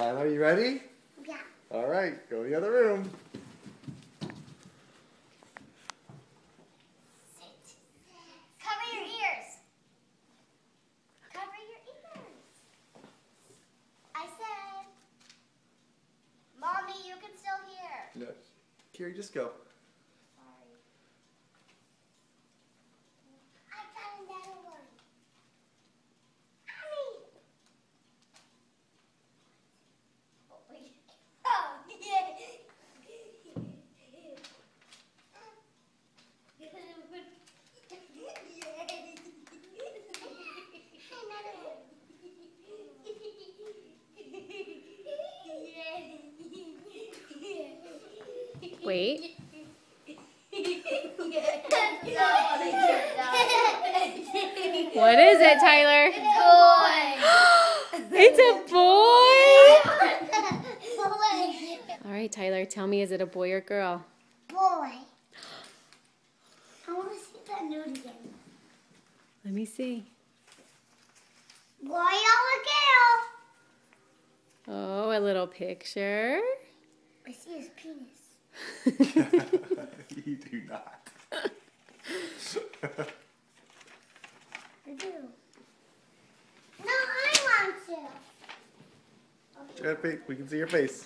Tyler, you ready? Yeah. All right, go to the other room. Sit. Cover your ears. Cover your ears. I said, Mommy, you can still hear. No. Kiri, just go. Sorry. I found another one. Mommy. Oh, wait. Oh, yeah. Wait. What is it, Tyler? It's a boy! All right, Tyler, tell me, is it a boy or girl? Boy. I want to see that nude again. Let me see. Boy or girl? Oh, a little picture. I see his penis. You do not. I do. No, I want to. We can see your face.